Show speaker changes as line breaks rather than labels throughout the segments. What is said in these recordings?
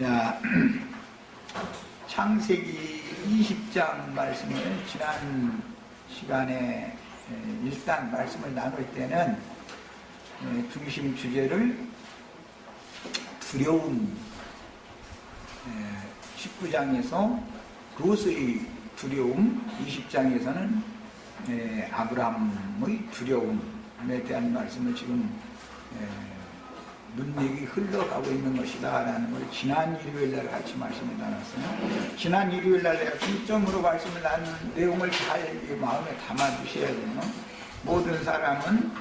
자, 창세기 20장 말씀을 지난 시간에 일단 말씀을 나눌 때는 중심 주제를 두려움, 19장에서 롯의 두려움, 20장에서는 아브라함의 두려움에 대한 말씀을 지금 문맥이 흘러가고 있는 것이다 라는 걸 지난 일요일날 같이 말씀을 나눴어요. 지난 일요일날 내가 중점으로 말씀을 나눈 내용을 잘 마음에 담아두셔야 돼요. 모든 사람은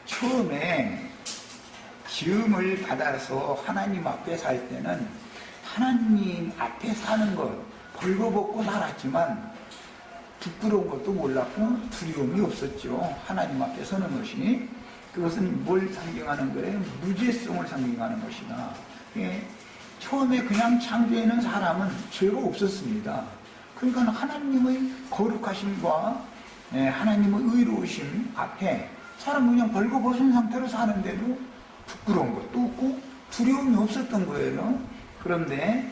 처음에 지음을 받아서 하나님 앞에 살 때는 하나님 앞에 사는 것 벌거벗고 살았지만 부끄러운 것도 몰랐고 두려움이 없었죠. 하나님 앞에 서는 것이. 그것은 뭘 상징하는 거예요? 무죄성을 상징하는 것이다. 처음에 그냥 창조에는 사람은 죄가 없었습니다. 그러니까 하나님의 거룩하심과 하나님의 의로우심 앞에 사람은 그냥 벌거벗은 상태로 사는데도 부끄러운 것도 없고 두려움이 없었던 거예요. 그런데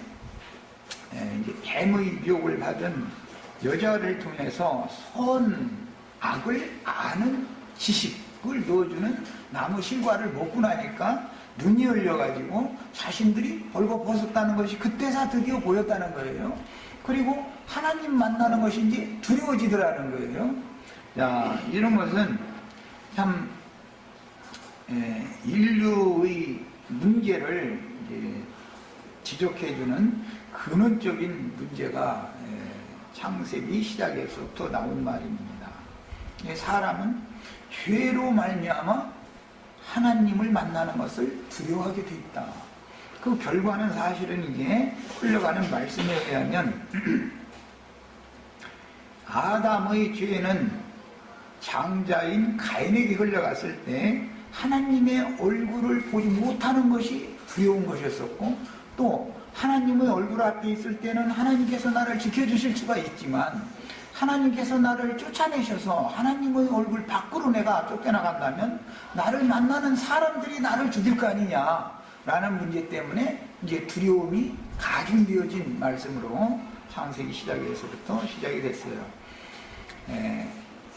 이제 뱀의 유혹을 받은 여자를 통해서 선악을 아는 지식을 넣어주는 나무 실과를 먹고 나니까 눈이 열려가지고 자신들이 벌거벗었다는 것이 그때서 드디어 보였다는 거예요. 그리고 하나님 만나는 것이 이제 두려워지더라는 거예요. 자, 이런 것은 참 인류의 문제를 지적해주는 근원적인 문제가 창세기 시작에서부터 나온 말입니다. 사람은 죄로 말미암아 하나님을 만나는 것을 두려워하게 돼 있다. 그 결과는 사실은 이게 흘러가는 말씀에 의하면 아담의 죄는 장자인 가인에게 흘러갔을 때 하나님의 얼굴을 보지 못하는 것이 두려운 것이었었고, 또 하나님의 얼굴 앞에 있을 때는 하나님께서 나를 지켜주실 수가 있지만 하나님께서 나를 쫓아내셔서 하나님의 얼굴 밖으로 내가 쫓겨나간다면 나를 만나는 사람들이 나를 죽일 거 아니냐라는 문제 때문에 이제 두려움이 가중되어진 말씀으로 창세기 시작에서부터 시작이 됐어요.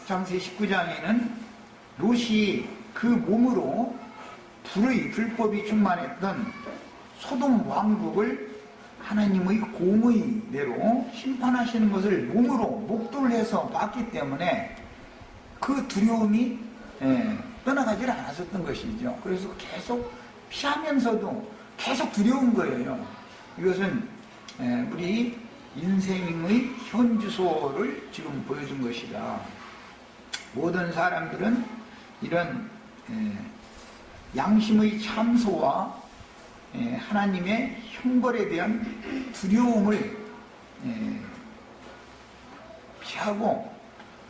창세기 19장에는 롯이 그 몸으로 불법이 충만했던 소돔 왕국을 하나님의 공의대로 심판하시는 것을 몸으로 목도를 해서 봤기 때문에 그 두려움이 떠나가질 않았었던 것이죠. 그래서 계속 피하면서도 계속 두려운 거예요. 이것은 우리 인생의 현주소를 지금 보여준 것이다. 모든 사람들은 이런 양심의 참소와 하나님의 형벌에 대한 두려움을 피하고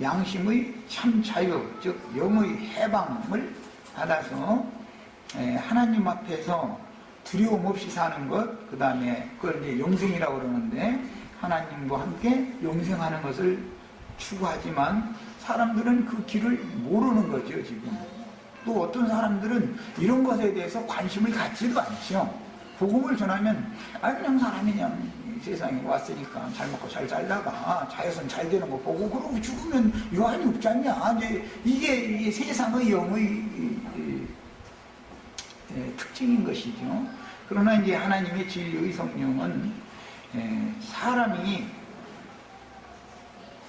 양심의 참 자유, 즉 영의 해방을 받아서 하나님 앞에서 두려움 없이 사는 것, 그 다음에 그걸 이제 영생이라고 그러는데 하나님과 함께 영생하는 것을 추구하지만 사람들은 그 길을 모르는 거죠, 지금. 또 어떤 사람들은 이런 것에 대해서 관심을 갖지도 않죠. 복음을 전하면 그냥 사람이 그냥 세상에 왔으니까 잘 먹고 잘 살다가 자외선 잘 되는 거 보고 그러고 죽으면 요한이 없지 않냐. 이게 세상의 영의 특징인 것이죠. 그러나 이제 하나님의 진리의 성령은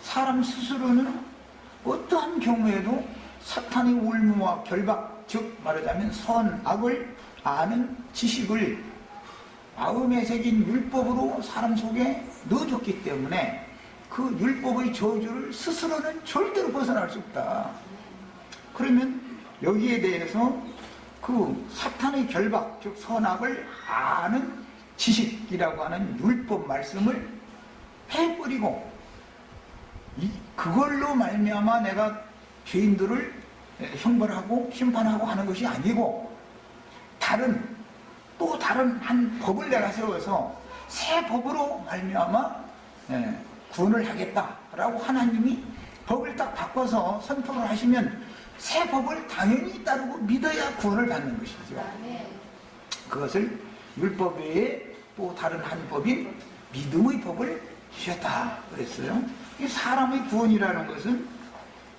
사람 스스로는 어떠한 경우에도 사탄의 올무와 결박, 즉 말하자면 선악을 아는 지식을 마음에 새긴 율법으로 사람 속에 넣어줬기 때문에 그 율법의 저주를 스스로는 절대로 벗어날 수 없다. 그러면 여기에 대해서 그 사탄의 결박, 즉 선악을 아는 지식이라고 하는 율법 말씀을 해버리고 그걸로 말미암아 내가 죄인들을 형벌하고 심판하고 하는 것이 아니고 또 다른 한 법을 내가 세워서 새 법으로 말미암아 구원을 하겠다라고 하나님이 법을 딱 바꿔서 선포를 하시면 새 법을 당연히 따르고 믿어야 구원을 받는 것이죠. 그것을 율법 외에 또 다른 한 법인 믿음의 법을 주셨다 그랬어요. 이 사람의 구원이라는 것은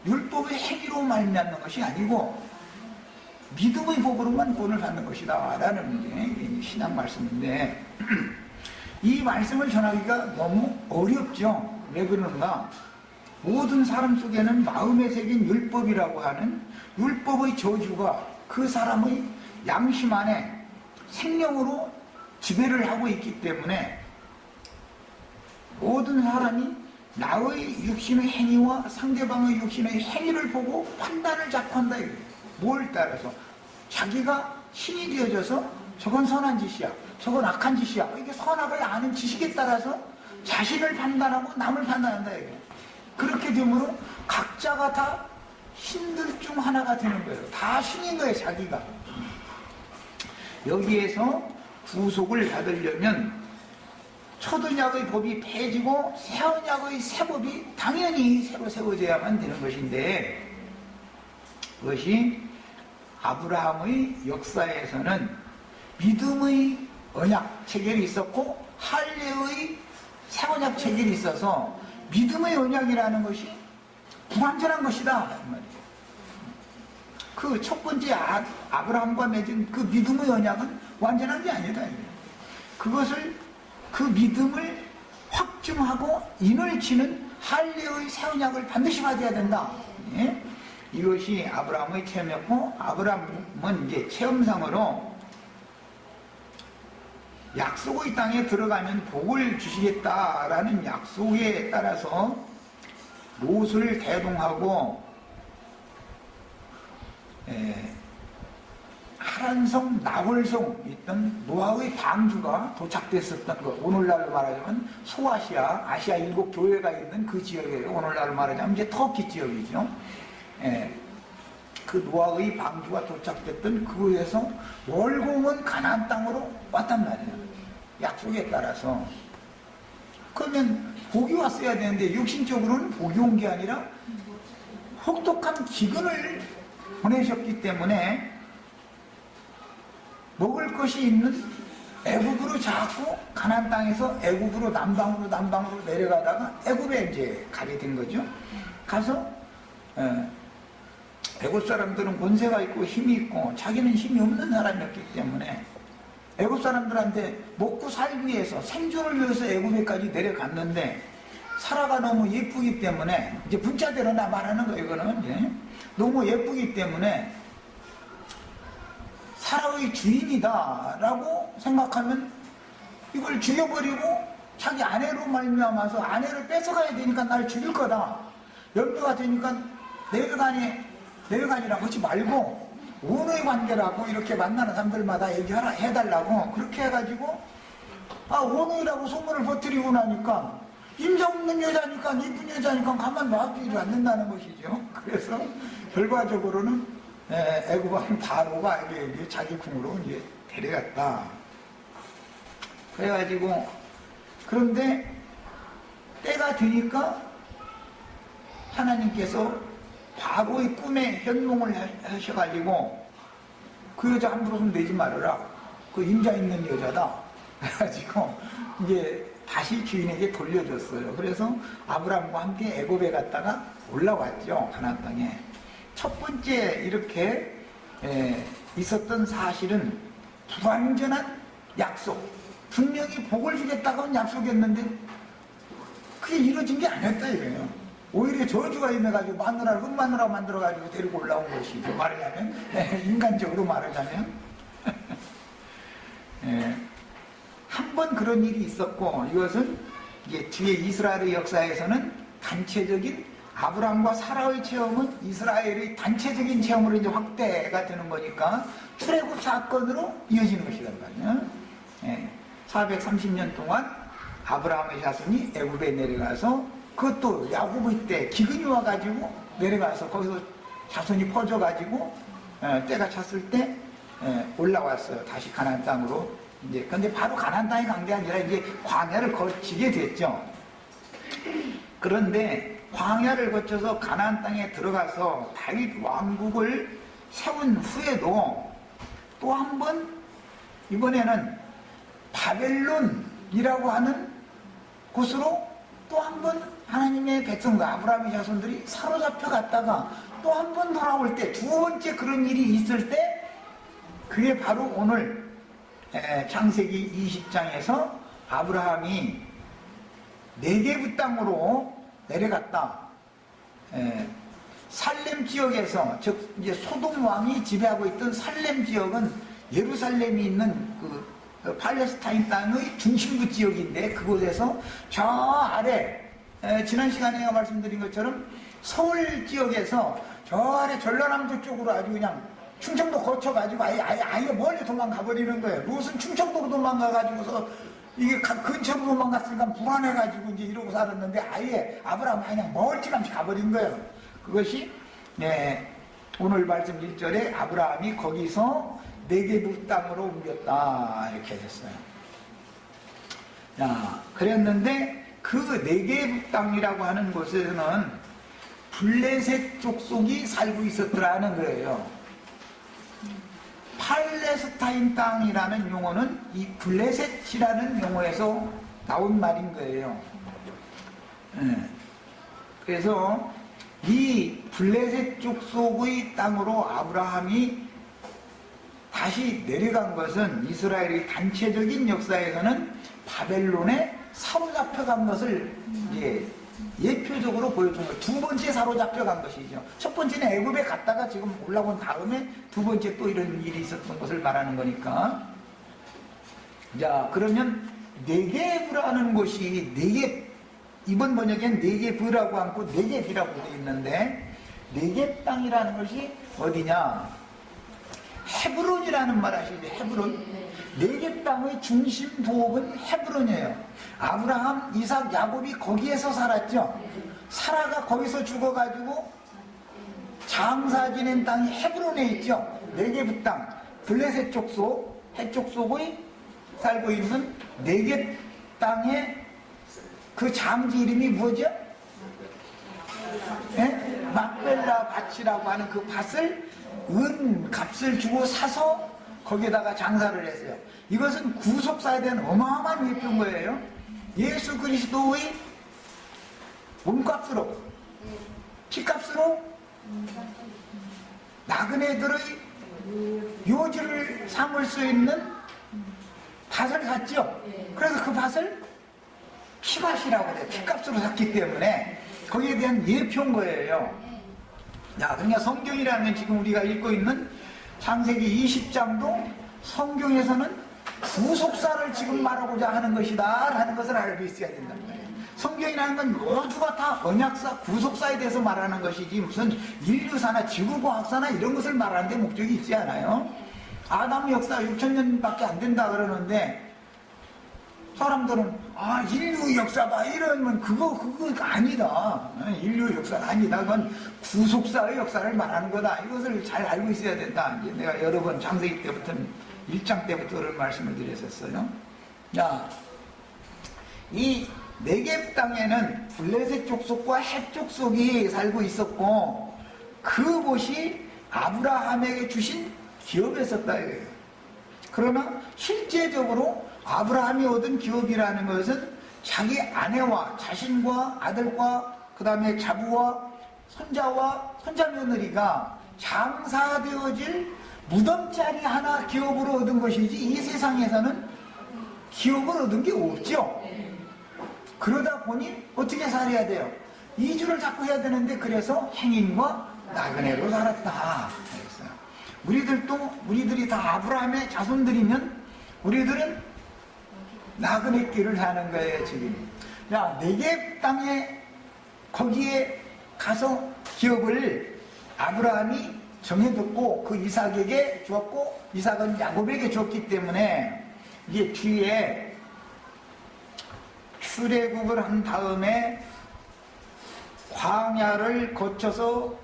율법의 행위로 말미암는 것이 아니고 믿음의 법으로만 구원을 받는 것이다 라는 게 신앙 말씀인데 이 말씀을 전하기가 너무 어렵죠. 왜 그러는가? 모든 사람 속에는 마음에 새긴 율법이라고 하는 율법의 저주가 그 사람의 양심 안에 생명으로 지배를 하고 있기 때문에 모든 사람이 나의 육신의 행위와 상대방의 육신의 행위를 보고 판단을 자꾸 한다. 뭘 따라서? 자기가 신이 되어져서 저건 선한 짓이야, 저건 악한 짓이야. 이게 선악을 아는 지식에 따라서 자신을 판단하고 남을 판단한다. 이게. 그렇게 되므로 각자가 다 신들 중 하나가 되는 거예요. 다 신인 거예요, 자기가. 여기에서 구속을 받으려면 첫 언약의 법이 폐지고 새 언약의 새 법이 당연히 새로 세워져야만 되는 것인데 그것이 아브라함의 역사에서는 믿음의 언약 체결이 있었고 할례의 새 언약 체결이 있어서 믿음의 언약이라는 것이 불완전한 것이다. 그 첫 번째 아브라함과 맺은 그 믿음의 언약은 완전한 게 아니다. 그것을 그 믿음을 확증하고 인을 치는 할례의 새 언약을 반드시 받아야 된다. 예? 이것이 아브라함의 체험이었고 아브라함은 이제 체험상으로 약속의 땅에 들어가면 복을 주시겠다라는 약속에 따라서 롯을 대동하고 하란성, 나홀성 있던 노아의 방주가 도착됐었던 것. 오늘날로 말하자면 소아시아, 아시아 7교회가 있는 그 지역이에요. 오늘날로 말하자면 이제 터키 지역이죠. 그 노아의 방주가 도착됐던 그곳에서 멀고 먼 가나안 땅으로 왔단 말이에요. 약속에 따라서. 그러면 복이 왔어야 되는데 육신적으로는 복이 온 게 아니라 혹독한 기근을 보내셨기 때문에 먹을 것이 있는 애굽으로 자꾸 가나안 땅에서 애굽으로 남방으로 내려가다가 애굽에 이제 가게 된 거죠. 가서 애굽 사람들은 권세가 있고 힘이 있고 자기는 힘이 없는 사람이었기 때문에 애굽 사람들한테 먹고 살기 위해서 생존을 위해서 애굽에까지 내려갔는데 사라가 너무 예쁘기 때문에 이제 문자대로 나 말하는 거예요. 이거는 이제 너무 예쁘기 때문에 사라의 주인이다 라고 생각하면 이걸 죽여버리고 자기 아내로 말미암아서 아내를 뺏어가야 되니까 날 죽일 거다. 염려가 되니까 내외간이라고 하지 말고 원의 관계라고 이렇게 만나는 사람들마다 해달라고 그렇게 해가지고 원의라고 소문을 퍼뜨리고 나니까 임자 없는 여자니까 이쁜 여자니까 가만 놔두지 않는다는 것이죠. 그래서 결과적으로는 애굽 왕 바로가 이제 자기 궁으로 이제 데려갔다. 그래가지고 그런데 때가 되니까 하나님께서 바로의 꿈에 현몽을 하셔가지고 그 여자 함부로 손 내지 말아라. 그 임자 있는 여자다. 그래가지고 이제 다시 주인에게 돌려줬어요. 그래서 아브라함과 함께 애굽에 갔다가 올라왔죠. 가나안 땅에. 첫 번째 이렇게 있었던 사실은 불완전한 약속. 분명히 복을 주겠다고 한 약속이었는데 그게 이루어진 게 아니었다 이거예요. 오히려 저주가 임해가지고 마누라를 흑마누라 만들어가지고 데리고 올라온 것이죠. 말하자면 인간적으로 말하자면 한 번 그런 일이 있었고 이것은 이제 뒤에 이스라엘의 역사에서는 단체적인 아브라함과 사라의 체험은 이스라엘의 단체적인 체험으로 이제 확대가 되는 거니까 출애굽 사건으로 이어지는 것이란 말이에요. 430년 동안 아브라함의 자손이 애굽에 내려가서 그것도 야곱의 때 기근이 와가지고 내려가서 거기서 자손이 퍼져가지고 때가 찼을 때 올라왔어요. 다시 가나안 땅으로. 이제 근데 바로 가나안 땅에 간 게 아니라 이제 광야를 거치게 됐죠. 그런데 광야를 거쳐서 가나안 땅에 들어가서 다윗 왕국을 세운 후에도 또 한 번 이번에는 바벨론이라고 하는 곳으로 또 한 번 하나님의 백성들, 아브라함의 자손들이 사로잡혀 갔다가 또 한 번 돌아올 때, 두 번째 그런 일이 있을 때, 그게 바로 오늘 창세기 20장에서 아브라함이 네게브 땅으로 내려갔다. 살렘 지역에서, 즉 이제 소돔 왕이 지배하고 있던 살렘 지역은 예루살렘이 있는 그 팔레스타인 땅의 중심부 지역인데, 그곳에서 저 아래, 지난 시간에 제가 말씀드린 것처럼 서울 지역에서 저 아래 전라남도 쪽으로 아주 그냥 충청도 거쳐가지고 아예 멀리 도망가 버리는 거예요. 무슨 충청도로 도망가가지고서 이게 근처로 도망갔으니까 불안해가지고 이제 이러고 살았는데, 아예 아브라함이 그냥 멀찌감치 가버린 거예요. 그것이 오늘 말씀 1절에 아브라함이 거기서 네게브 땅으로 옮겼다 이렇게 됐어요. 자, 그랬는데 그 네게브 땅이라고 하는 곳에서는 블레셋 족속이 살고 있었더라는 거예요. 팔레스타인 땅이라는 용어는 이 블레셋이라는 용어에서 나온 말인 거예요. 그래서 이 블레셋 족속의 땅으로 아브라함이 다시 내려간 것은 이스라엘의 단체적인 역사에서는 바벨론에 사로잡혀간 것을 이제 예표적으로 보여준 거예요. 두 번째 사로잡혀간 것이죠. 첫 번째는 애굽에 갔다가 지금 올라온 다음에 두 번째 또 이런 일이 있었던 것을 말하는 거니까. 자, 그러면 네게브라는 곳이 이번 번역엔 네게브라고 않고 네게비라고 되어 있는데, 네게 땅이라는 것이 어디냐? 헤브론이라는 말 아시죠? 헤브론. 네게 땅의 중심 부업은 헤브론이에요. 아브라함, 이삭, 야곱이 거기에서 살았죠. 사라가 거기서 죽어가지고 장사 지낸 땅이 헤브론에 있죠. 네게브 땅, 블레셋 족속, 해족속의 살고 있는 네게 땅의 그 장지 이름이 뭐죠? 막벨라 밭이라고 하는 그 밭을 값을 주고 사서 거기에다가 장사를 했어요. 이것은 구속사에 대한 어마어마한 예표인 거예요. 예수 그리스도의 몸값으로, 피값으로 나그네들의 요지를 삼을 수 있는 밭을 샀죠. 그래서 그 밭을 피밭이라고 해요. 피값으로 샀기 때문에 거기에 대한 예표인 거예요. 야, 그러니까 성경이라는 지금 우리가 읽고 있는 창세기 20장도 성경에서는 구속사를 지금 말하고자 하는 것이다 라는 것을 알고 있어야 된단 말이에요. 성경이라는 건 모두가 다 언약사, 구속사에 대해서 말하는 것이지 무슨 인류사나 지구과학사나 이런 것을 말하는 데 목적이 있지 않아요. 아담 역사 6,000년밖에 안 된다 그러는데 사람들은 인류 역사다 이러면 그거 아니다. 인류 역사가 아니다. 그건 구속사의 역사를 말하는 거다. 이것을 잘 알고 있어야 된다. 이제 내가 여러 번 창세기 때부터 1장 때부터 그런 말씀을 드렸었어요. 자, 이 네겝 땅에는 블레셋 족속과 헷 족속이 살고 있었고 그곳이 아브라함에게 주신 기업이었다 이거예요. 그러나 실제적으로 아브라함이 얻은 기업이라는 것은 자기 아내와 자신과 아들과 그 다음에 자부와 손자와 손자며느리가 장사되어질 무덤자리 하나 기업으로 얻은 것이지 이 세상에서는 기업을 얻은 게 없죠. 그러다 보니 어떻게 살아야 돼요? 이주를 자꾸 해야 되는데 그래서 행인과 나그네로 살았다. 그랬어요. 우리들이 다 아브라함의 자손들이면 우리들은 나그네 길을 사는 거예요, 지금. 야, 네겝 땅에 거기에 가서 기업을 아브라함이 정해뒀고 그 이삭에게 주었고 이삭은 야곱에게 줬기 때문에 이게 뒤에 출애굽을 한 다음에 광야를 거쳐서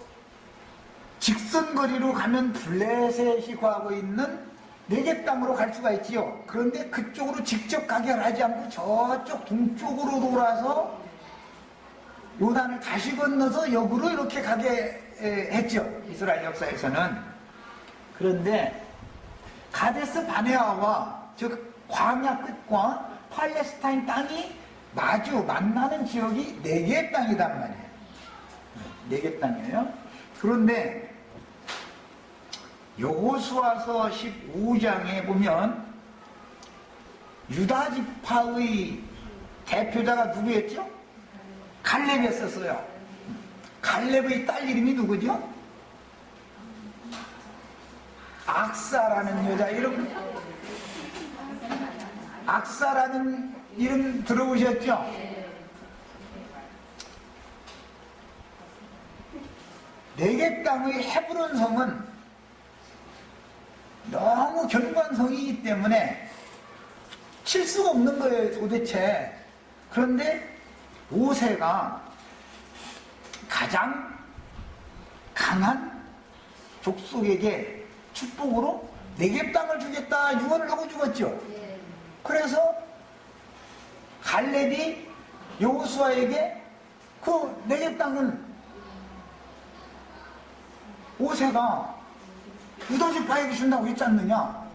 직선거리로 가면 블레셋이 구하고 있는 네겝 땅으로 갈 수가 있지요. 그런데 그쪽으로 직접 가게 하지 않고 저쪽 동쪽으로 돌아서 요단을 다시 건너서 역으로 이렇게 가게 했죠. 이스라엘 역사에서는. 그런데 가데스 바네아와 즉 광야 끝과 팔레스타인 땅이 마주 만나는 지역이 4개의 땅이단 말이에요. 4개 땅이에요. 그런데 여호수아서 15장에 보면 유다 지파의 대표자가 누구였죠? 갈렙이었었어요. 갈렙의 딸 이름이 누구죠? 악사라는 여자 이름. 악사라는 이름 들어보셨죠? 네개 땅의 헤브론 성은 너무 견고한 성이기 때문에 칠 수가 없는 거예요, 도대체. 그런데 모세가 가장 강한 족속에게 축복으로 4개 땅을 주겠다 유언을 하고 죽었죠. 그래서 갈렙이 여호수아에게 그 4개 땅은 모세가 유다 지파에게 준다고 했지 않느냐.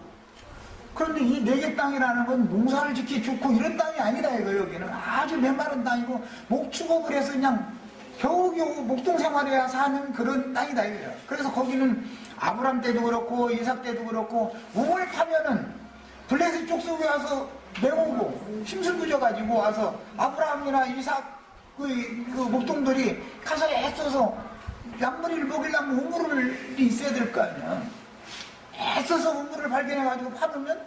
그런데 이 4개 땅이라는 건 농사를 짓기 좋고 이런 땅이 아니다 이거. 여기는 아주 메마른 땅이고 목축업을 해서 그냥 겨우겨우 목동 생활해야 사는 그런 땅이다 이거예요. 그래서 거기는 아브람 때도 그렇고 이삭 때도 그렇고 우물 파면은 블레셋 족속에 와서 메우고 힘술 부져가지고 와서 아브라함이나 이삭 그 목동들이 가서 애써서 양머리를 먹이려면 우물이 있어야 될 거 아니야. 애써서 우물을 발견해가지고 파놓으면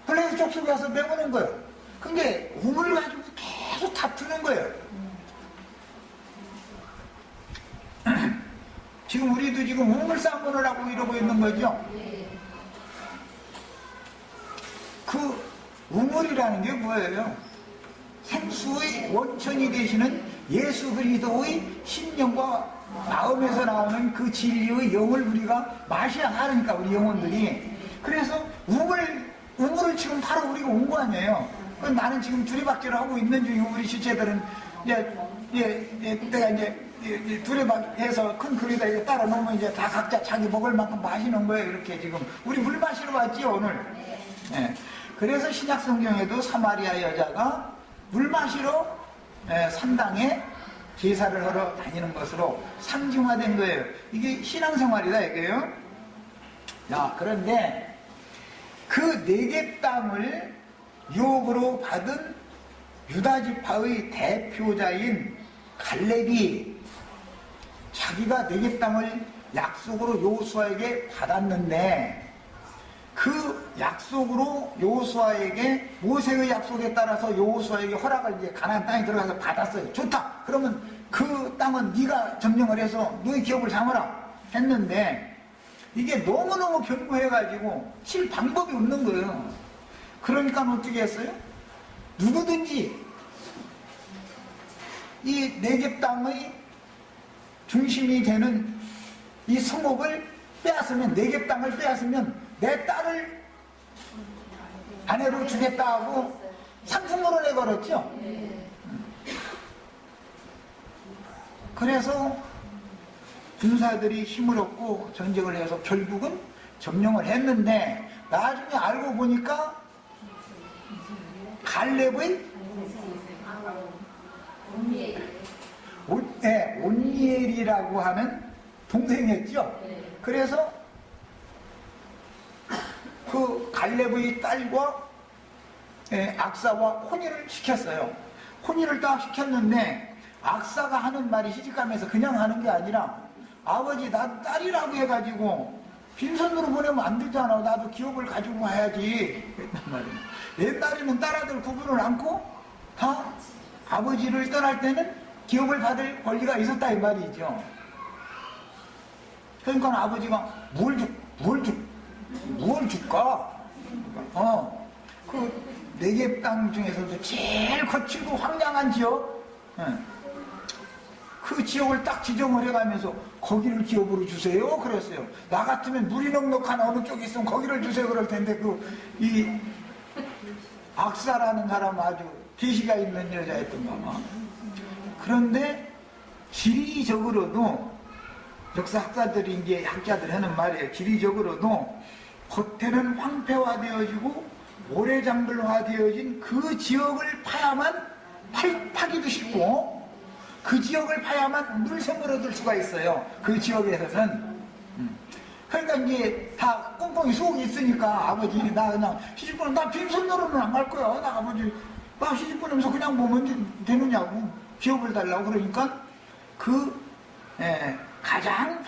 블레셋 족속에 와서 메우는 거예요. 근데 우물을 가지고 계속 다투는 거예요. 지금 우리도 지금 우물싸움을 하고 이러고 있는 거죠. 그 우물이라는 게 뭐예요? 생수의 원천이 되시는 예수 그리스도의 심령과 마음에서 나오는 그 진리의 영을 우리가 마셔야 하니까 우리 영혼들이. 그래서 우물을 지금 바로 우리가 온 거 아니에요. 나는 지금 두리박질을 하고 있는 중이고 우리 지체들은 내가 이제 두레박해서 큰 그릇에다 이제 따라 놓으면 이제 다 각자 자기 먹을 만큼 마시는 거예요. 이렇게 지금 우리 물 마시러 왔지요 오늘. 예. 그래서 신약 성경에도 사마리아 여자가 물 마시러 산당에 제사를 하러 다니는 것으로 상징화된 거예요. 이게 신앙생활이다 이거예요. 자, 그런데 그 4개 땅을 유업으로 받은 유다 지파의 대표자인 갈렙이 자기가 4개 땅을 약속으로 여호수아에게 받았는데 그 약속으로 여호수아에게 모세의 약속에 따라서 여호수아에게 허락을 이제 가나안 땅에 들어가서 받았어요. 좋다. 그러면 그 땅은 네가 점령을 해서 너의 기업을 삼아라 했는데 이게 너무너무 견고해가지고 칠 방법이 없는 거예요. 그러니까 어떻게 했어요? 누구든지 이 네겝 땅의 중심이 되는 이 성읍을 빼앗으면, 네겝 땅을 빼앗으면 내 딸을 아내로 주겠다 하고 상품으로 내걸었죠. 그래서 군사들이 힘을 얻고 전쟁을 해서 결국은 점령을 했는데 나중에 알고 보니까 갈렙의 온니엘이라고 하는 동생이었죠. 그래서 그 갈렙의 딸과 악사와 혼인을 시켰어요. 혼인을 딱 시켰는데 악사가 하는 말이 시집가면서 그냥 하는 게 아니라 아버지 나 딸이라고 해가지고 빈손으로 보내면 안 되잖아. 나도 기업을 가지고 와야지. 그랬단 말이에요. 옛날에는 딸아들 구분을 않고 다 아버지를 떠날 때는 기업을 받을 권리가 있었다 이 말이죠. 그러니까 아버지가 뭘 줄까? 그 네겝 땅 중에서도 제일 거칠고 황량한 지역, 그 지역을 딱 지정을 해가면서 거기를 기업으로 주세요 그랬어요. 나 같으면 물이 넉넉한 어느 쪽에 있으면 거기를 주세요 그럴 텐데 이 악사라는 사람 아주 계시가 있는 여자였던 거마. 그런데 지리적으로도 역사학자들이 이제 학자들 하는 말이에요. 지리적으로도 겉에는 황폐화되어지고 모래장들화되어진 그 지역을 파야만 파기도 쉽고 그 지역을 파야만 물샘을 얻을 수가 있어요. 그 지역에서는. 그러니까 이제 다 꽁꽁이 수옥이 있으니까 아버지 나 그냥 시집 보내면 나 빈손으로는 안 갈 거야. 나 아버지 나 시집 보내면서 그냥 뭐면 되느냐고 기업을 달라고. 그러니까 그 가장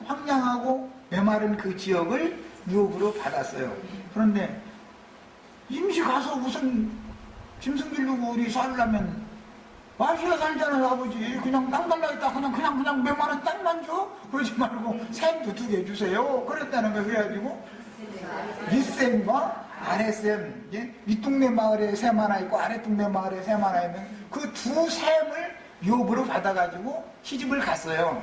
황량하고 메마른 그 지역을 유업으로 받았어요. 그런데 임시 가서 무슨 짐승 길르고 우리 살려면 마시아 살잖아요. 아버지 그냥 땅 달라 했다 그냥 메마른 땅만 줘? 그러지 말고 샘도 2개 주세요. 그랬다는 거. 그래가지고 윗샘과 아랫샘, 윗동네 마을에 샘 하나 있고 아랫동네 마을에 샘 하나 있는 그 2샘을 유업으로 받아가지고 시집을 갔어요.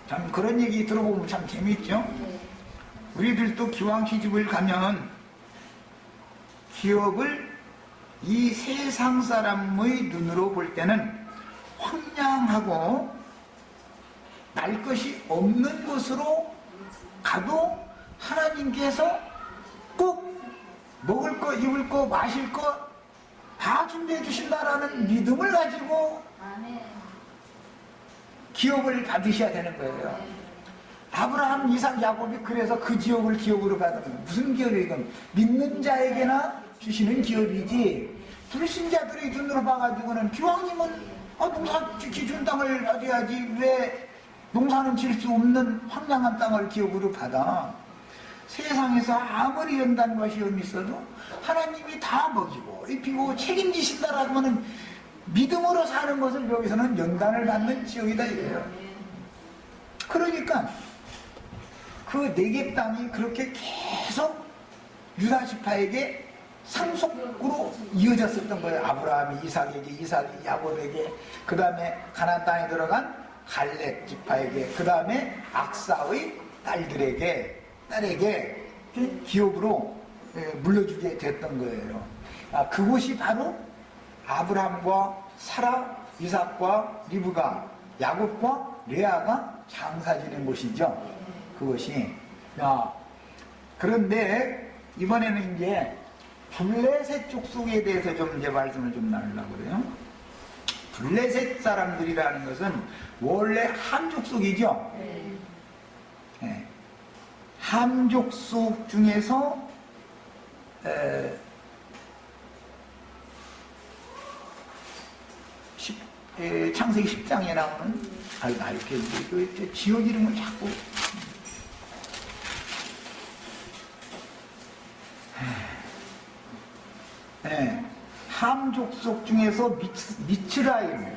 참 그런 얘기 들어보면 참 재미있죠. 우리들도 기왕 시집을 가면 기업을 이 세상 사람의 눈으로 볼 때는 황량하고 날 것이 없는 곳으로 가도 하나님께서 꼭 먹을 거, 입을 거, 마실 거 다 준비해 주신다라는 믿음을 가지고 기업을 받으셔야 되는 거예요. 아브라함, 이삭, 야곱이 그래서 그 지역을 기업으로 받은 거예요. 무슨 기업이건 믿는 자에게나 주시는 기업이지 불신자들의 눈으로 봐가지고는 기왕이면 농사 지키 준 땅을 받아야지 왜 농사는 질 수 없는 황량한 땅을 기업으로 받아. 세상에서 아무리 연단 것이 있어도 하나님이 다 먹이고 입히고 책임지신다라고 하는 믿음으로 사는 것을 여기서는 연단을 받는 지역이다 이거예요. 그러니까 그 네겝 땅이 그렇게 계속 유다 지파에게 상속으로 이어졌었던 거예요. 아브라함이 이삭에게, 이삭이 야곱에게, 그 다음에 가나안 땅에 들어간 갈렙 지파에게, 그 다음에 악사의 딸에게 기업으로 물려주게 됐던 거예요. 그곳이 바로 아브라함과 사라, 이삭과 리브가, 야곱과 레아가 장사 지낸 곳이죠. 그것이. 그런데 이번에는 이제 블레셋 족속에 대해서 좀 이제 말씀을 좀 나누려고 그래요. 블레셋 사람들이라는 것은 원래 함 족속이죠. 네. 함 족속 중에서 창세기 10장에 나오는 이렇게 지역 이름을 자꾸 함 족속 중에서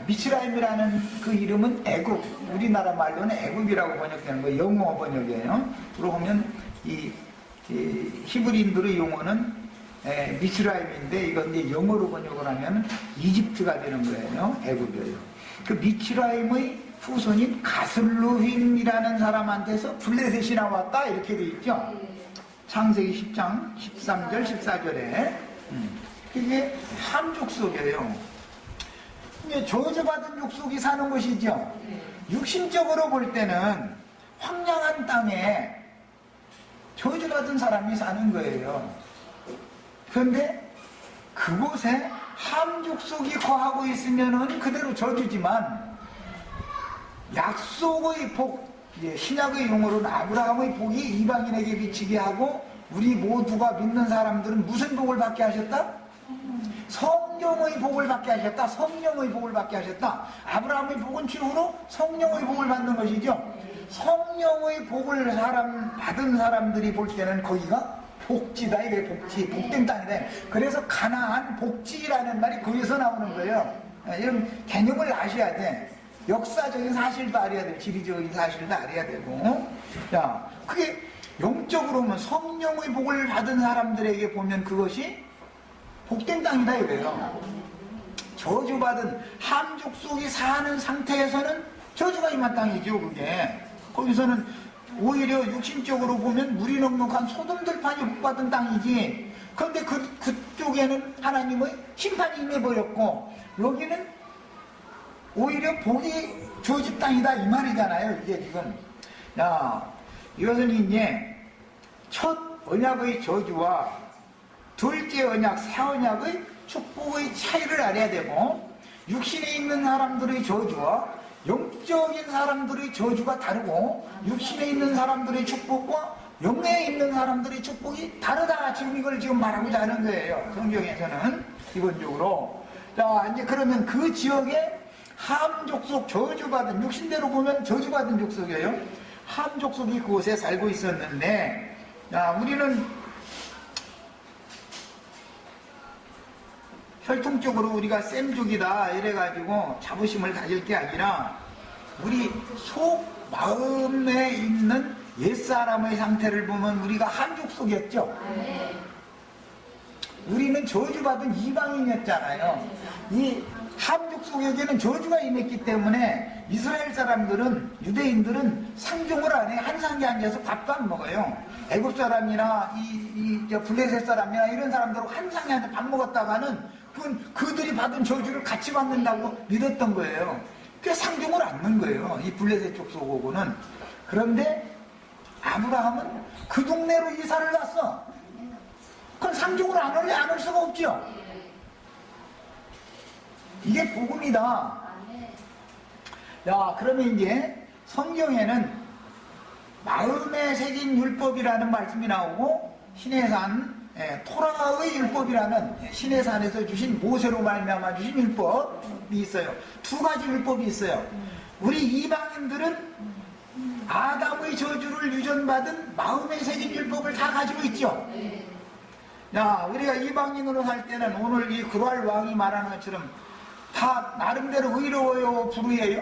미츠라임이라는 그 이름은 애굽, 우리나라 말로는 애굽이라고 번역되는 거예요. 영어 번역이에요. 그러고 보면 이 히브리인들의 용어는 미츠라임인데 이건 이제 영어로 번역을 하면 이집트가 되는 거예요. 애굽이에요. 그 미츠라임의 후손인 가슬루힘이라는 사람한테서 블레셋이 나왔다 이렇게 돼 있죠. 창세기 10장 13절 14절에 이게 함 족속이에요. 이게 저주받은 족속이 사는 곳이죠. 육신적으로 볼 때는 황량한 땅에 저주받은 사람이 사는 거예요. 그런데 그곳에 함 족속이 거하고 있으면은 그대로 저주지만 약속의 복, 신약의 용어로는 아브라함의 복이 이방인에게 미치게 하고 우리 모두가 믿는 사람들은 무슨 복을 받게 하셨다? 성령의 복을 받게 하셨다. 성령의 복을 받게 하셨다. 아브라함의 복은 최후로 성령의 복을 받는 것이죠. 성령의 복을 받은 사람들이 볼 때는 거기가 복지다. 이게 복지, 복된 땅이다. 그래서 가나안 복지라는 말이 거기서 나오는 거예요. 이런 개념을 아셔야 돼. 역사적인 사실도 알아야 돼. 지리적인 사실도 알아야 되고. 자, 그게 영적으로 보면 성령의 복을 받은 사람들에게 보면 그것이 복된 땅이다 이거예요. 저주받은 함 족속이 사는 상태에서는 저주가 임한 땅이죠. 그게 거기서는 오히려 육신적으로 보면 물이 넉넉한 소돔들판이 복받은 땅이지. 그런데 그쪽에는 하나님의 심판이 임해버렸고 여기는 오히려 복이 주어진 땅이다 이 말이잖아요. 이게 지금 이것은 이제 첫 언약의 저주와 둘째 언약, 새 언약의 축복의 차이를 알아야 되고, 육신에 있는 사람들의 저주와 영적인 사람들의 저주가 다르고, 육신에 있는 사람들의 축복과 영내에 있는 사람들의 축복이 다르다. 지금 이걸 지금 말하고자 하는 거예요. 성경에서는 기본적으로. 자, 이제 그러면 그 지역에 함 족속, 저주받은, 육신대로 보면 저주받은 족속이에요. 함 족속이 그곳에 살고 있었는데, 자, 우리는 혈통적으로 우리가 셈족이다 이래가지고 자부심을 가질 게 아니라, 우리 속 마음에 있는 옛사람의 상태를 보면 우리가 함 족속이었죠. 우리는 저주받은 이방인이었잖아요. 이 함 족속에게는 저주가 임했기 때문에 이스라엘 사람들은, 유대인들은 상종을 안 해. 한 상에 앉아서 밥도 안 먹어요. 애굽 사람이나 블레셋 사람이나 이런 사람들하고 한 상에 앉아서 밥 먹었다가는 그들이 받은 저주를 같이 받는다고 믿었던 거예요. 꽤 상종을 안 넣은 거예요, 이 블레셋 족속하고는. 그런데 아브라함은 그 동네로 이사를 갔어. 그건 상종을 안 할래? 안 할 수가 없죠. 이게 복음이다. 야, 그러면 이제 성경에는 마음에 새긴 율법이라는 말씀이 나오고, 시내산, 토라의 율법이라는 시내산에서 주신, 모세로 말미암아 주신 율법이 있어요. 두 가지 율법이 있어요. 우리 이방인들은 아담의 저주를 유전받은 마음에 새긴 율법을 다 가지고 있죠. 야, 우리가 이방인으로 살 때는 오늘 이 구랄 왕이 말하는 것처럼 다 나름대로 의로워요, 불의해요?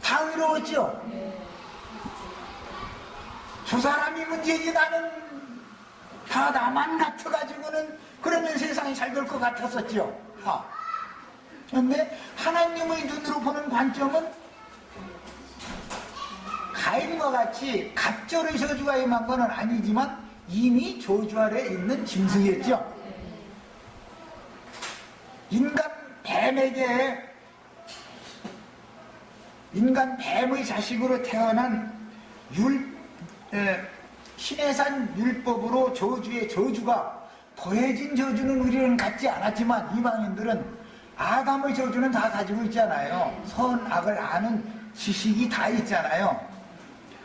다 의로웠죠? 저 사람이 문제지, 나는 다 나만 같아가지고는 그러면 세상이 잘 될 것 같았었죠. 그런데 하나님의 눈으로 보는 관점은 가인과 같이 갑절의 저주가 임한 것은 아니지만 이미 저주 아래 있는 짐승이었죠. 인간 뱀의 자식으로 태어난 시내산 율법으로 저주의 저주가 더해진 저주는 우리는 갖지 않았지만, 이방인들은 아담의 저주는 다 가지고 있잖아요. 선악을 아는 지식이 다 있잖아요.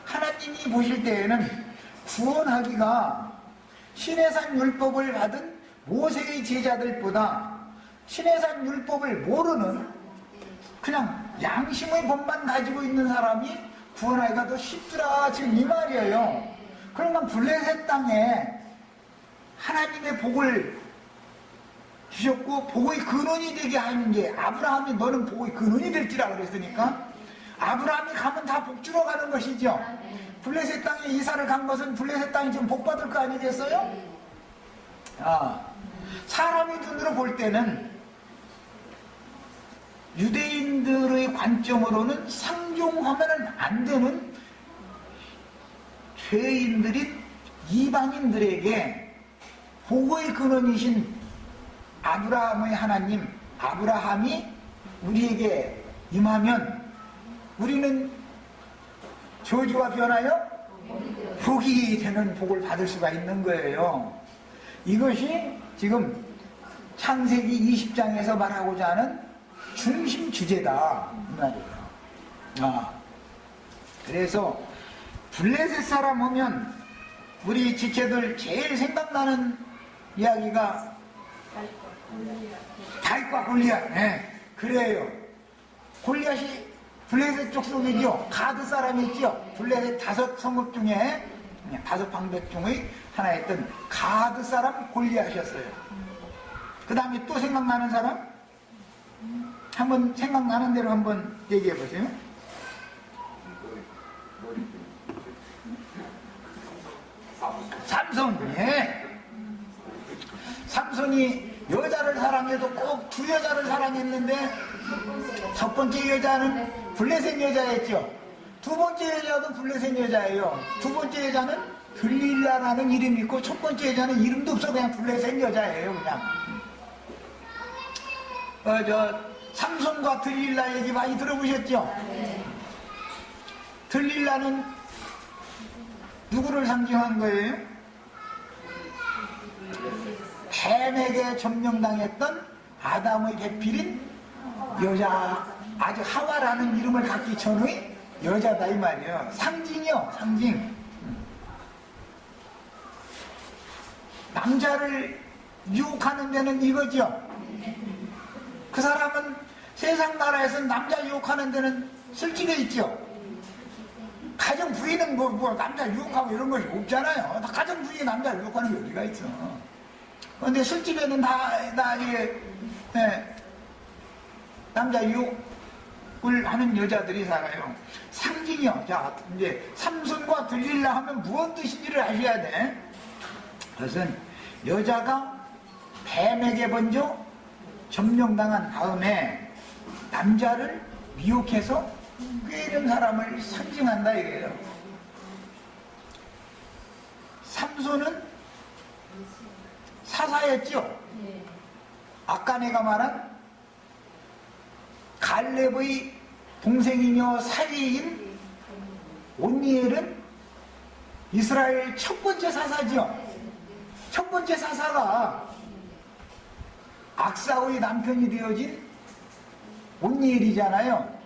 하나님이 보실 때에는 구원하기가 시내산 율법을 받은 모세의 제자들보다 시내산 율법을 모르는 그냥 양심의 법만 가지고 있는 사람이 구원하기가 더 쉽더라, 지금 이 말이에요. 그러면 블레셋 땅에 하나님의 복을 주셨고 복의 근원이 되게 하는 게, 아브라함이 너는 복의 근원이 될지라 그랬으니까 아브라함이 가면 다 복 주러 가는 것이죠. 블레셋 땅에 이사를 간 것은 블레셋 땅이 지금 복 받을 거 아니겠어요? 사람의 눈으로 볼 때는, 유대인들의 관점으로는 상종하면 안 되는 죄인들인 이방인들에게 복의 근원이신 아브라함의 하나님, 아브라함이 우리에게 임하면 우리는 저주가 변하여 복이 되는 복을 받을 수가 있는 거예요. 이것이 지금 창세기 20장에서 말하고자 하는 중심 주제다, 이 말이에요. 그래서 블레셋 사람 하면 우리 지체들 제일 생각나는 이야기가 다윗과 골리앗. 그래요. 골리앗이 블레셋 족속이죠. 가드 사람이죠. 블레셋 5 성읍 중에 5 방백 중의 하나였던 가드 사람 골리앗이었어요. 그 다음에 또 생각나는 사람? 한번 생각나는 대로 한번 얘기해 보세요. 삼손. 삼손이 여자를 사랑해도 꼭 2 여자를 사랑했는데, 첫 번째 여자는 블레셋 여자였죠. 2번째 여자도 블레셋 여자예요. 2번째 여자는 들릴라라는 이름이 있고, 첫 번째 여자는 이름도 없어, 그냥 블레셋 여자예요. 그냥 삼손과 들릴라 얘기 많이 들어보셨죠? 들릴라는 누구를 상징한 거예요? 뱀에게 점령당했던 아담의 배필인 여자, 아주 하와라는 이름을 갖기 전의 여자다 이 말이에요. 상징이요, 상징. 남자를 유혹하는 데는 이거죠. 그 사람은 세상 나라에서 남자 유혹하는 데는 술집에 있죠. 가정 부인은 뭐 남자 유혹하고 이런 것이 없잖아요. 가정 부인이 남자 유혹하는 게 어디가 있어. 그런데 술집에는 다 이게 남자 유혹을 하는 여자들이 살아요. 상징이요. 자, 이제 삼손과 들릴라 하면 무슨 뜻인지를 아셔야 돼. 그것은 여자가 뱀에게 먼저 점령당한 다음에 남자를 미혹해서 꾀는 사람을 상징한다 이거예요. 삼손은 사사였죠. 아까 내가 말한 갈렙의 동생이며 사위인 온니엘은 이스라엘 첫 번째 사사죠. 첫 번째 사사가 악사의 남편이 되어진 온니엘이잖아요.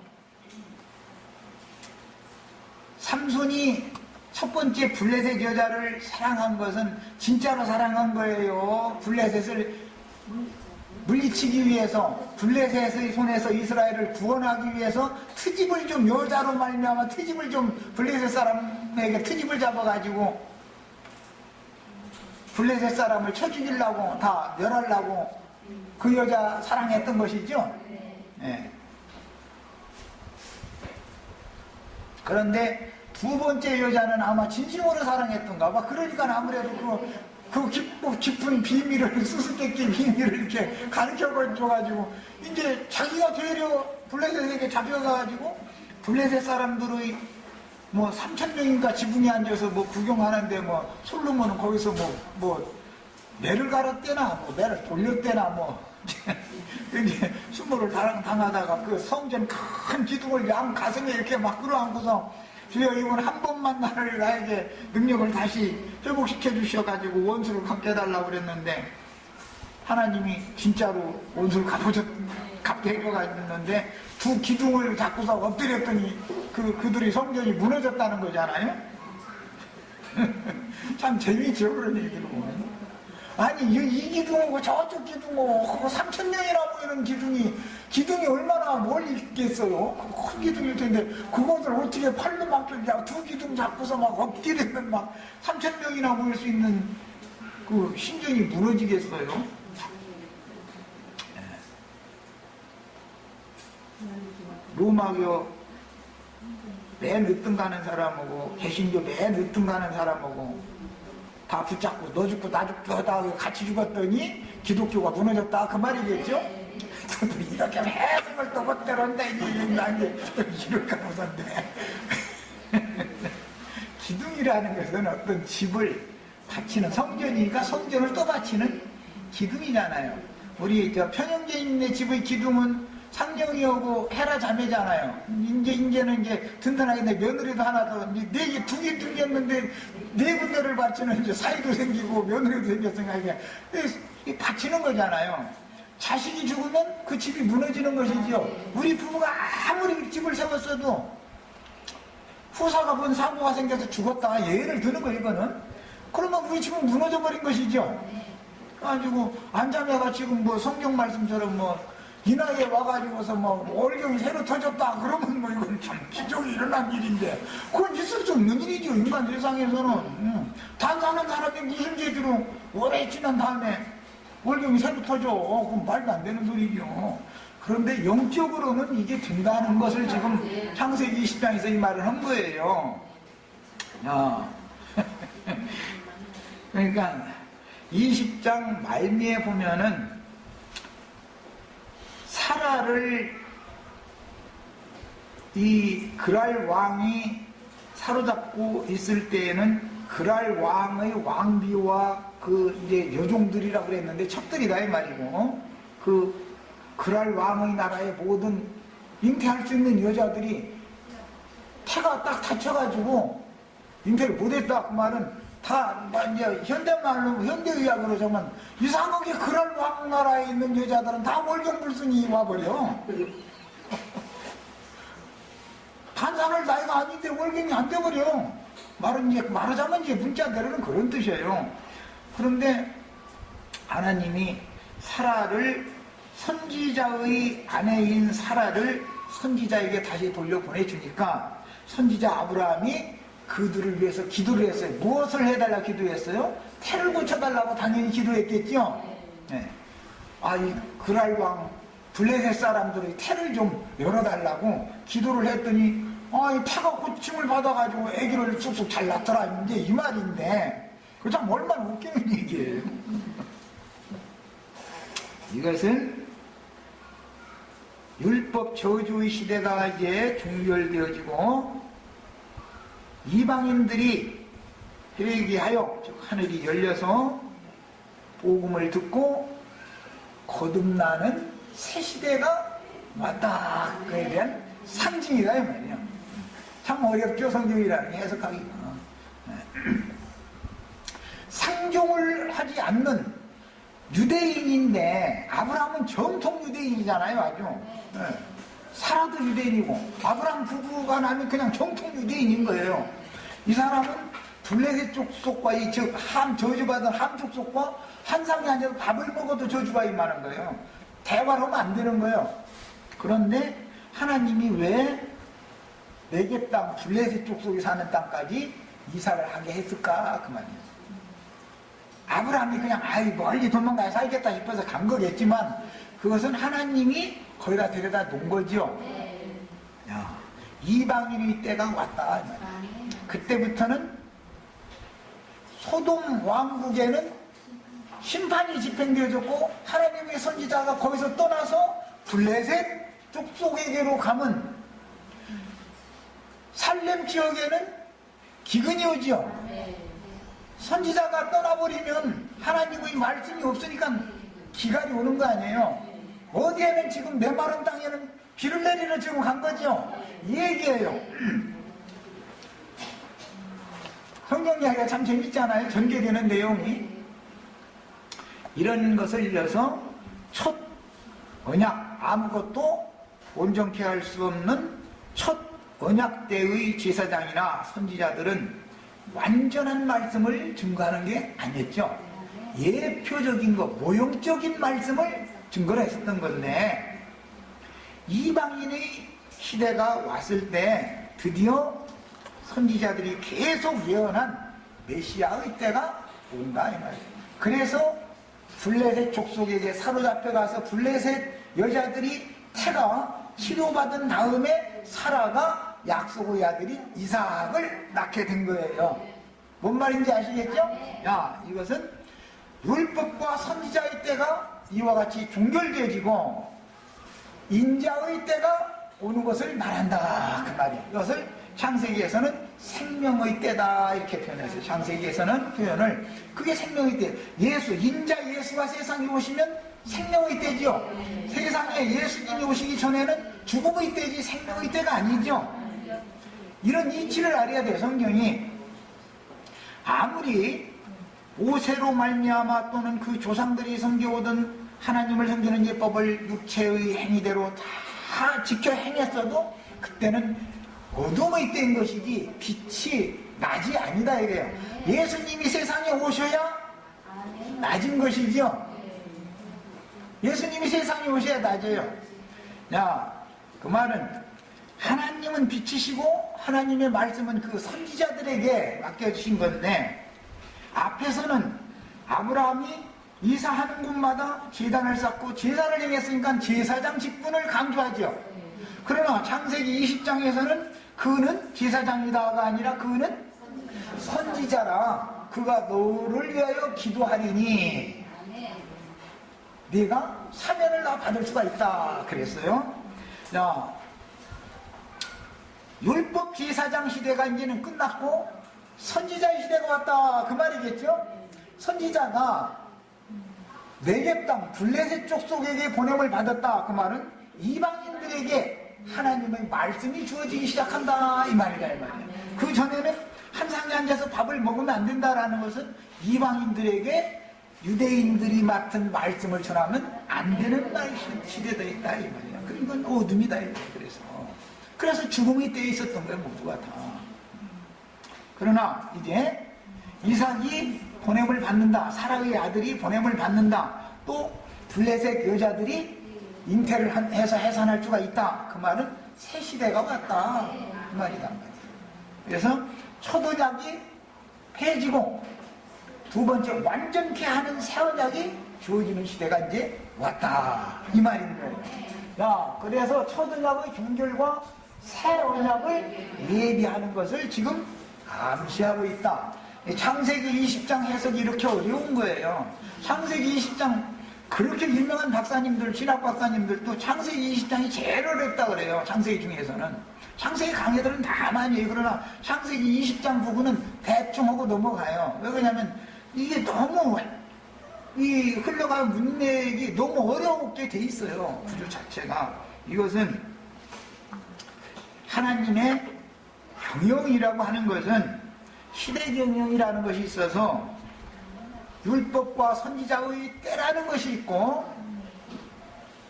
삼손이 첫 번째 블레셋 여자를 사랑한 것은 진짜로 사랑한 거예요. 블레셋을 물리치기 위해서, 블레셋의 손에서 이스라엘을 구원하기 위해서 트집을 좀, 여자로 말미암아 트집을 좀, 블레셋 사람에게 트집을 잡아가지고 블레셋 사람을 쳐 죽이려고, 다 멸하려고 그 여자 사랑했던 것이죠. 네. 그런데 두 번째 여자는 아마 진심으로 사랑했던가 봐. 그러니까 아무래도 그 깊은 비밀을, 수수께끼 비밀을 이렇게 가르쳐줘가지고, 이제 자기가 되려 블레셋에게 잡혀가가지고, 블레셋 사람들의 뭐 3,000명인가 지붕에 앉아서 뭐 구경하는데, 뭐 솔로몬은 거기서 매를 갈았대나, 매를 돌렸대나, 이제 수모를 당하다가 그 성전 큰 기둥을 양 가슴에 이렇게 막 끌어안고서, 주여, 이번 한 번만 나에게 능력을 다시 회복시켜 주셔가지고 원수를 갚게 해달라고 그랬는데, 하나님이 진짜로 원수를 갚게 해줘가지고 두 기둥을 잡고서 엎드렸더니 그들이 성전이 무너졌다는 거잖아요. 참 재미있죠, 그런 얘기를 보면. 아니, 이 기둥하고 저쪽 기둥하고 3,000명이나 모이는 기둥이 얼마나 멀리 있겠어요? 큰 기둥일 텐데, 그것을 어떻게 팔로 막혀야 두 기둥 잡고서 막 엎드리면 막 3,000명이나 모일 수 있는 그 신전이 무너지겠어요? 로마교 맨 으뜸 가는 사람하고 개신교 맨 으뜸 가는 사람하고 다 붙잡고 너 죽고 나 죽고 하다 같이 죽었더니 기독교가 무너졌다 그 말이겠죠? 저도 이렇게 해석을 또 못대로인데 이럴까 보던데 기둥이라는 것은 어떤 집을 바치는, 성전이니까 성전을 또 바치는 기둥이잖아요. 우리 편영제인의 집의 기둥은 상령이하고 헤라 자매잖아요. 이제는 든든하게 며느리도 하나 더, 두 개 뚫렸는데 네 군데를 바치는 이제 사이도 생기고 며느리도 생겼으니까 이게 바치는 거잖아요. 자식이 죽으면 그 집이 무너지는 것이죠. 우리 부부가 아무리 집을 세웠어도 후사가 본 사고가 생겨서 죽었다, 예를 드는 거 이거는. 그러면 우리 집은 무너져 버린 것이죠. 그래가지고 안자매가 지금 성경 말씀처럼 이 나이에 와가지고서 월경이 새로 터졌다 그러면 이건 참 기적이 일어난 일인데, 그건 있을 수 없는 일이죠. 인간 세상에서는. 단사는 사람이 무슨 죄로 오래 지난 다음에 월경이 새로 터져. 그건 말도 안 되는 소리죠. 그런데 영적으로는 이게 된다는 것을 지금 창세기 20장에서 이 말을 한 거예요. 그러니까 20장 말미에 보면은 사라를 이 그랄 왕이 사로잡고 있을 때에는 그랄 왕의 왕비와 이제 여종들이라고 그랬는데 첩들이다 이 말이고, 그랄 왕의 나라의 모든 잉태할 수 있는 여자들이 태가 딱 닫혀가지고 잉태를 못했다 그 말은 다 이제 현대말로 현대의학으로 정말 이상하게 그럴 왕나라에 있는 여자들은 다 월경불순이 와버려. 탄산할 나이가 아닌데 월경이 안 돼버려. 말하자면 이제 문자대로는 그런 뜻이에요. 그런데 하나님이 사라를 선지자의 아내인 사라를 선지자에게 다시 돌려보내주니까 선지자 아브라함이 그들을 위해서 기도를 했어요. 무엇을 해달라 기도했어요? 태를 고쳐달라고 당연히 기도했겠죠. 네. 이 그랄왕 블레셋 사람들의 태를 좀 열어달라고 기도를 했더니 이 태가 고침을 받아가지고 아기를 쑥쑥 잘 낳더라 이제 이 말인데 그 참 얼마나 웃기는 얘기예요. 이것은 율법 저주의 시대가 이제 종결되어지고 이방인들이 회개하여 즉 하늘이 열려서 복음을 듣고 거듭나는 새 시대가 왔다. 그에 대한 상징이다 이 말이에요. 참 어렵죠 성경이라는 게 해석하기가. 상종을 하지 않는 유대인인데 아브라함은 정통 유대인이잖아요. 아주 사라도 유대인이고 아브라함 부부가 나면 그냥 정통 유대인인 거예요. 이 사람은 블레셋 족속과 즉 저주받은 함 족속과 한상이 아니라 밥을 먹어도 저주가 임하는 거예요. 대화를 하면 안 되는 거예요. 그런데 하나님이 왜 네겝 땅 블레셋 족속이 사는 땅까지 이사를 하게 했을까 그 말이에요. 아브라함이 그냥 멀리 도망가야 살겠다 싶어서 간 거겠지만 그것은 하나님이 거기다 데려다 놓은 거죠. 이방인의 때가 왔다. 그때부터는 소돔 왕국에는 심판이 집행되어졌고 하나님의 선지자가 거기서 떠나서 블레셋 족속에게로 가면 살렘 지역에는 기근이 오죠. 선지자가 떠나버리면 하나님의 말씀이 없으니까 기갈이 오는 거 아니에요. 어디에는 지금 메마른 땅에는 비를 내리러 지금 간 거죠. 이 얘기예요. 성경 이야기가 참 재밌잖아요. 전개되는 내용이. 이런 것을 이어서 첫 언약, 아무것도 온전케 할 수 없는 첫 언약 때의 제사장이나 선지자들은 완전한 말씀을 증거하는 게 아니었죠. 예표적인 것, 모형적인 말씀을 증거를 했었던 건데 이방인의 시대가 왔을 때 드디어 선지자들이 계속 예언한 메시아의 때가 온다 이 말이에요. 그래서 블레셋 족속에게 사로잡혀 가서 블레셋 여자들이 태가 치료받은 다음에 사라가 약속의 아들인 이삭을 낳게 된 거예요. 뭔 말인지 아시겠죠? 이것은 율법과 선지자의 때가 이와 같이 종결되어지고 인자의 때가 오는 것을 말한다 그 말이에요. 이것을 창세기에서는 생명의 때다 이렇게 표현했어요. 창세기에서는 표현을 그게 생명의 때. 인자 예수가 세상에 오시면 생명의 때죠. 세상에 예수님이 오시기 전에는 죽음의 때지 생명의 때가 아니죠. 이런 이치를 알아야 돼요. 성경이 아무리 모세로 말미암아 또는 그 조상들이 섬겨오던 하나님을 섬기는 예법을 육체의 행위대로 다 지켜 행했어도 그때는 어둠의 때인 것이지 빛이 낮이 아니다 이래요. 예수님이 세상에 오셔야 낮은 것이죠. 예수님이 세상에 오셔야 낮아요. 그 말은 하나님은 빛이시고 하나님의 말씀은 그 선지자들에게 맡겨주신 건데 앞에서는 아브라함이 이사하는 곳마다 제단을 쌓고 제사를 행했으니까 제사장 직분을 강조하죠. 그러나 창세기 20장에서는 그는 제사장이다가 아니라 그는 선지자라 그가 너를 위하여 기도하리니 네가 사면을 다 받을 수가 있다 그랬어요. 율법 제사장 시대가 이제는 끝났고 선지자의 시대가 왔다 그 말이겠죠. 선지자가 네겝 땅 블레셋 족속에게 보냄을 받았다 그 말은 이방인들에게 하나님의 말씀이 주어지기 시작한다 이 말이다 이 말이에요. 그 전에는 한 상에 앉아서 밥을 먹으면 안 된다라는 것은 이방인들에게 유대인들이 맡은 말씀을 전하면 안 되는 시대가 있다 이 말이야. 그건 어둠이다 이 말이야. 그래서 죽음이 떼어 있었던 거예요, 모두가 다. 그러나 이제 이삭이 보냄을 받는다. 사라의 아들이 보냄을 받는다. 또 블레셋 여자들이 잉태를 해서 해산할 수가 있다. 그 말은 새 시대가 왔다. 그 말이다. 그래서 첫 언약이 폐지고 두 번째 완전케 하는 새 언약이 주어지는 시대가 이제 왔다. 이 말인 거예요. 야, 그래서 첫 언약의 종결과 새 언약을 예비하는 것을 지금 감시하고 있다. 창세기 20장 해석이 이렇게 어려운 거예요. 창세기 20장 그렇게 유명한 박사님들, 신학 박사님들도 창세기 20장이 제일 어렵다 그래요. 창세기 중에서는. 창세기 강의들은 다 많이 해요. 그러나 창세기 20장 부분은 대충 하고 넘어가요. 왜 그러냐면 이게 너무 이 흘러가는 문맥이 너무 어렵게 돼 있어요. 구조 자체가. 이것은 하나님의 경영이라고 하는 것은 시대 경영이라는 것이 있어서 율법과 선지자의 때라는 것이 있고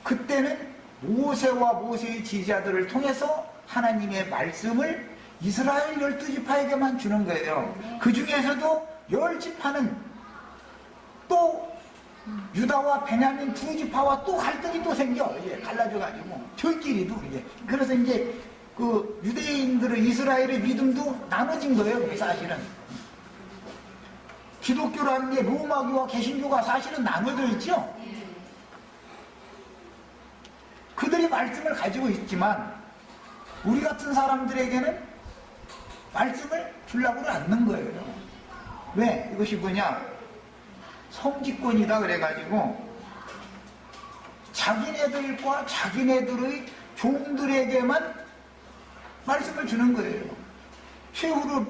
그때는 모세와 모세의 지지자들을 통해서 하나님의 말씀을 이스라엘 12지파에게만 주는 거예요. 그 중에서도 10지파는 또 유다와 베냐민 두 지파와 또 갈등이 또 생겨. 예, 갈라져가지고 저희끼리도 이제 그래서 이제 그 유대인들의 이스라엘의 믿음도 나눠진 거예요. 사실은 기독교라는 게 로마교와 개신교가 사실은 나눠져 있죠. 그들이 말씀을 가지고 있지만 우리 같은 사람들에게는 말씀을 주려고는 않는 거예요. 왜? 이것이 뭐냐? 성직권이다 그래가지고 자기네들과 자기네들의 종들에게만 말씀을 주는 거예요. 최후로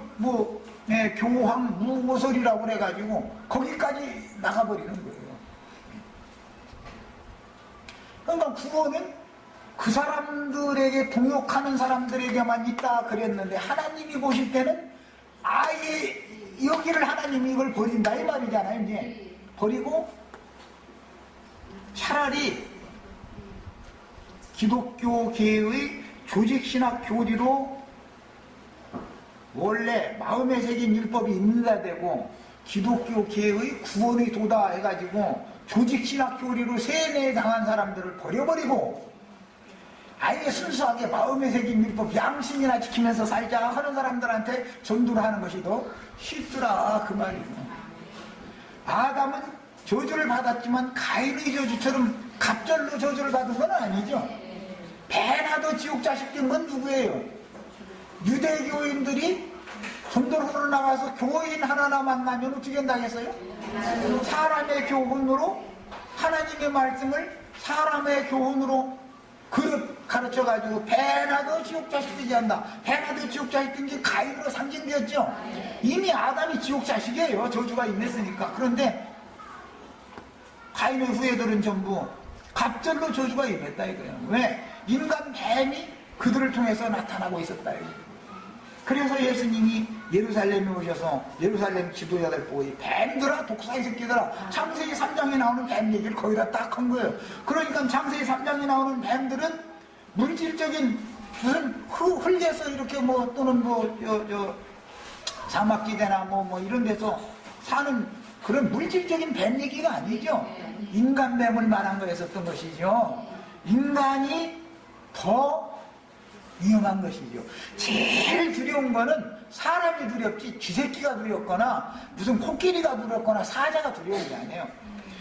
교황 무고설이라고 그래가지고 거기까지 나가버리는 거예요. 그러니까 구원은 그 사람들에게 동역하는 사람들에게만 있다 그랬는데 하나님이 보실 때는 아예 여기를 하나님이 이걸 버린다 이 말이잖아요. 이제 버리고 차라리 기독교계의 조직신학 교리로 원래 마음에 새긴 율법이 있는다 되고 기독교계의 구원의 도다 해가지고 조직신학 교리로 세뇌당한 사람들을 버려버리고 아예 순수하게 마음에 새긴 율법 양심이나 지키면서 살자 하는 사람들한테 전도를 하는 것이 더 쉽더라 그 말이에요. 아담은 저주를 받았지만 가인의 저주처럼 갑절로 저주를 받은 건 아니죠. 배나도 지옥 자식 된 건 누구예요? 유대교인들이 전도로 나가서 교인 하나나 만나면 어떻게 한다겠어요? 사람의 교훈으로 하나님의 말씀을 사람의 교훈으로 가르쳐가지고 배나도 지옥 자식 되지 않는다. 배나도 지옥 자식 된 게 가인으로 상징되었죠. 이미 아담이 지옥 자식이에요. 저주가 임했으니까. 그런데 가인의 후예들은 전부 갑절로 저주가 임했다 이거예요. 왜? 인간 뱀이 그들을 통해서 나타나고 있었다 이거예요. 그래서 예수님이 예루살렘에 오셔서 예루살렘 지도자들 보고 뱀들아 독사의 새끼들아 창세기 3장에 나오는 뱀 얘기를 거기다 딱 한 거예요. 그러니까 창세기 3장에 나오는 뱀들은 물질적인 무슨 흘려서 이렇게 또는 사막지대나 이런 데서 사는 그런 물질적인 뱀 얘기가 아니죠. 인간 뱀을 말한 거였었던 것이죠. 인간이 더 위험한 것이죠. 제일 두려운 거는 사람이 두렵지 쥐새끼가 두렵거나 무슨 코끼리가 두렵거나 사자가 두려운 게 아니에요.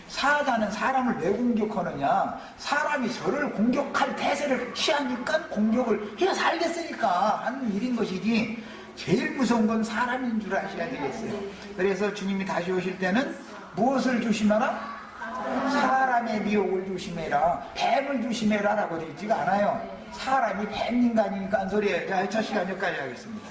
사자는 사람을 왜 공격하느냐, 사람이 저를 공격할 태세를 취하니까 공격을 해야 살겠으니까 하는 일인 것이지 제일 무서운 건 사람인 줄 아셔야 되겠어요. 그래서 주님이 다시 오실 때는 무엇을 조심하라? 사람의 미혹을 조심해라, 뱀을 조심해라 라고 되어 있지가 않아요. 사람이 뱀 인간이니까 한 소리예요. 자, 첫 시간 여기까지 하겠습니다.